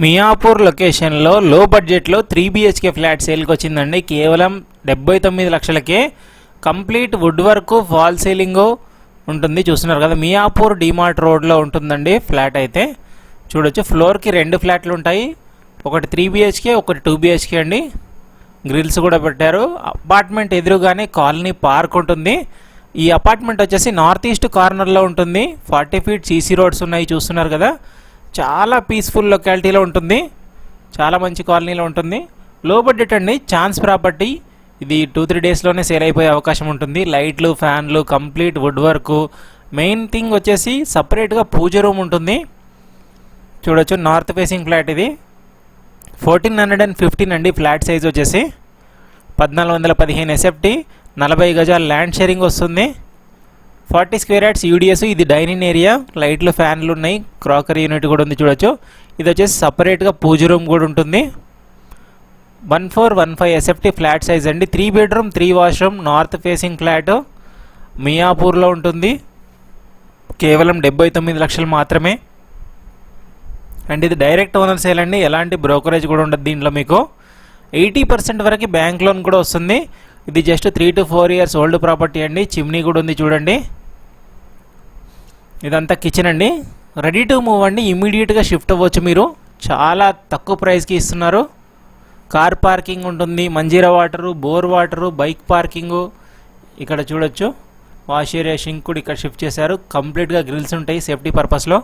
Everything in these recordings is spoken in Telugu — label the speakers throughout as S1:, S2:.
S1: మియాపూర్ లొకేషన్లో లో బడ్జెట్లో 3 BHK ఫ్లాట్ సేల్కి వచ్చిందండి. కేవలం 79 లక్షలకే complete wood work fall ceiling ఉంటుంది. చూస్తున్నారు కదా, మియాపూర్ డిమార్ట్ రోడ్లో ఉంటుందండి ఫ్లాట్. అయితే చూడొచ్చు, ఫ్లోర్కి 2 ఫ్లాట్లు ఉంటాయి. ఒకటి 3 BHK, ఒకటి 2 BHK అండి. గ్రిల్స్ కూడా పెట్టారు. అపార్ట్మెంట్ ఎదురుగానే కాలనీ పార్క్ ఉంటుంది. ఈ అపార్ట్మెంట్ వచ్చేసి నార్త్ ఈస్ట్ కార్నర్లో ఉంటుంది. 40 feet CC రోడ్స్ ఉన్నాయి. చూస్తున్నారు కదా, చాలా పీస్ఫుల్ లొకాలిటీలో ఉంటుంది. చాలా మంచి కాలనీలో ఉంటుంది. లో బడ్జెట్ అండి, ఛాన్స్ ప్రాపర్టీ. ఇది 2-3 డేస్లోనే సేల్ అయిపోయే అవకాశం ఉంటుంది. లైట్లు, ఫ్యాన్లు, complete wood work. Main thing వచ్చేసి సపరేట్గా పూజ రూమ్ ఉంటుంది. చూడొచ్చు, నార్త్ ఫేసింగ్ ఫ్లాట్. ఇది 1415 అండి ఫ్లాట్ సైజ్ వచ్చేసి. 1415 SFT, 40 గజాల ల్యాండ్ షేరింగ్ వస్తుంది. 40 square yards UDS. ఇది డైనింగ్ ఏరియా, లైట్లు, ఫ్యాన్లు ఉన్నాయి, క్రాకరీ యూనిట్ కూడా ఉంది. చూడొచ్చు, ఇది వచ్చేసి సపరేట్గా పూజ రూమ్ కూడా ఉంటుంది. 1415 SFT ఫ్లాట్ సైజ్ అండి. 3 bedroom 3 washroom north facing flat మియాపూర్లో ఉంటుంది. కేవలం 79 లక్షలు మాత్రమే అండ్ ఇది డైరెక్ట్ ఓనర్ సేల్ అండి. ఎలాంటి బ్రోకరేజ్ కూడా ఉండదు దీంట్లో. మీకు 80% వరకు బ్యాంక్ లోన్ కూడా వస్తుంది. ఇది just 3 to 4 years old property అండి. చిమ్నీ కూడా ఉంది చూడండి. ఇదంతా కిచెన్ అండి. రెడీ టు మూవ్ అండి. ఇమీడియట్గా షిఫ్ట్ అవ్వచ్చు మీరు. చాలా తక్కువ ప్రైస్కి ఇస్తున్నారు. కార్ పార్కింగ్ ఉంటుంది, Manjira water, bore water, bike parking. ఇక్కడ చూడొచ్చు, వాష్ ఏరియా, షింక్ కూడా ఇక్కడ షిఫ్ట్ చేశారు. కంప్లీట్గా గ్రిల్స్ ఉంటాయి సేఫ్టీ పర్పస్లో.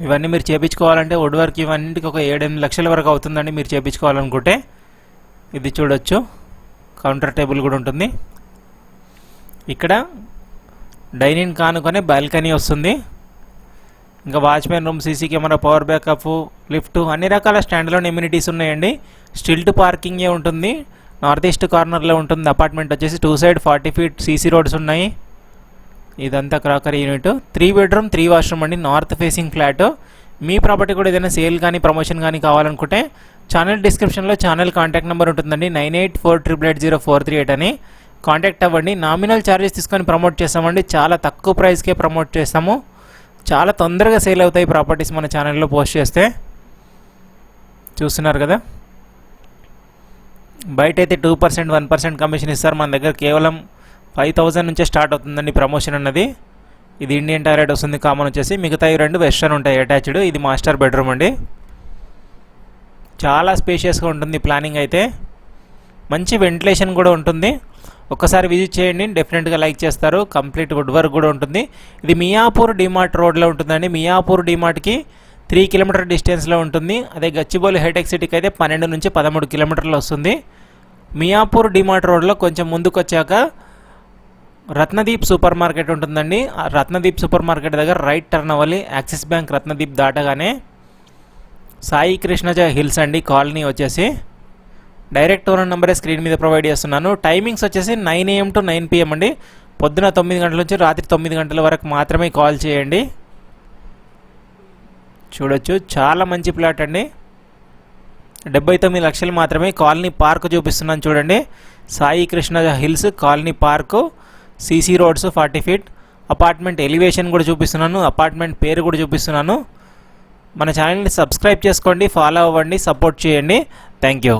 S1: ఇవన్నీ మీరు చేయించుకోవాలంటే వుడ్ వర్క్ ఇవన్నింటికి ఒక 7-8 లక్షల వరకు అవుతుందండి మీరు చేయించుకోవాలనుకుంటే. ఇది చూడొచ్చు, కౌంటర్ టేబుల్ కూడా ఉంటుంది. ఇక్కడ డైనింగ్ కానుకొని బాల్కనీ వస్తుంది. ఇంకా watchman room, CC camera, power backup, lift, అన్ని రకాల స్టాండ్లోన్ ఎమ్యూనిటీస్ ఉన్నాయండి. స్టిల్ట్ పార్కింగే ఉంటుంది. నార్త్ ఈస్ట్ కార్నర్లో ఉంటుంది అపార్ట్మెంట్ వచ్చేసి. 2 side 40 feet CC రోడ్స్ ఉన్నాయి. ఇదంతా క్రాకరీ యూనిట్. 3 bedroom 3 washroom అండి. North facing flat. మీ ప్రాపర్టీ కూడా ఏదైనా సేల్ కానీ ప్రమోషన్ కానీ కావాలనుకుంటే ఛానల్ డిస్క్రిప్షన్లో ఛానల్ కాంటాక్ట్ నెంబర్ ఉంటుందండి. 9848880438 అని కాంటాక్ట్ అవ్వండి. నామినల్ ఛార్జెస్ తీసుకొని ప్రమోట్ చేస్తామండి. చాలా తక్కువ ప్రైస్కే ప్రమోట్ చేస్తాము. చాలా తొందరగా సేల్ అవుతాయి ప్రాపర్టీస్ మన ఛానల్లో పోస్ట్ చేస్తే. చూస్తున్నారు కదా, బయట అయితే 2% 1% కమిషన్ ఇస్తారు. మన దగ్గర కేవలం 5000 నుంచే స్టార్ట్ అవుతుందండి ప్రమోషన్ అన్నది. ఇది ఇండియన్ టాయిలెట్ వస్తుంది కామన్ వచ్చేసి. మిగతా 2 వెస్టర్న్ ఉంటాయి అటాచ్డ్. ఇది మాస్టర్ బెడ్రూమ్ అండి. చాలా స్పేషియస్గా ఉంటుంది ప్లానింగ్ అయితే. మంచి వెంటిలేషన్ కూడా ఉంటుంది. ఒక్కసారి విజిట్ చేయండి, డెఫినెట్గా లైక్ చేస్తారు. కంప్లీట్ వుడ్ వర్క్ కూడా ఉంటుంది. ఇది మియాపూర్ డిమార్ట్ రోడ్లో ఉంటుందండి. మియాపూర్ డిమార్ట్కి 3 kilometer డిస్టెన్స్లో ఉంటుంది. అదే గచ్చిబౌలి హైటెక్ సిటీకి అయితే 12 నుంచి 13 kilometers వస్తుంది. మియాపూర్ డిమార్ట్ రోడ్లో కొంచెం ముందుకు వచ్చాక రత్నదీప్ సూపర్ మార్కెట్ ఉంటుందండి. రత్నదీప్ సూపర్ మార్కెట్ దగ్గర రైట్ టర్న్ అవ్వాలి. యాక్సిస్ బ్యాంక్ రత్నదీప్ దాటగానే సాయి కృష్ణజ హిల్స్ అండి కాలనీ వచ్చేసి. డైరెక్ట్ ఓనర్ నెంబరే స్క్రీన్ మీద ప్రొవైడ్ చేస్తున్నాను. టైమింగ్స్ వచ్చేసి 9 AM to 9 PM అండి. పొద్దున 9 గంటల నుంచి రాత్రి 9 గంటల వరకు మాత్రమే కాల్ చేయండి. చూడొచ్చు, చాలా మంచి ప్లాట్ అండి. 79 లక్షలు మాత్రమే. కాలనీ పార్క్ చూపిస్తున్నాను చూడండి. Sai Krishna hills colony park, CC roads 40 feet. Apartment elevation కూడా చూపిస్తున్నాను, అపార్ట్మెంట్ పేరు కూడా చూపిస్తున్నాను. మన ఛానల్ని సబ్స్క్రైబ్ చేసుకోండి, ఫాలో అవ్వండి, సపోర్ట్ చేయండి. Thank you.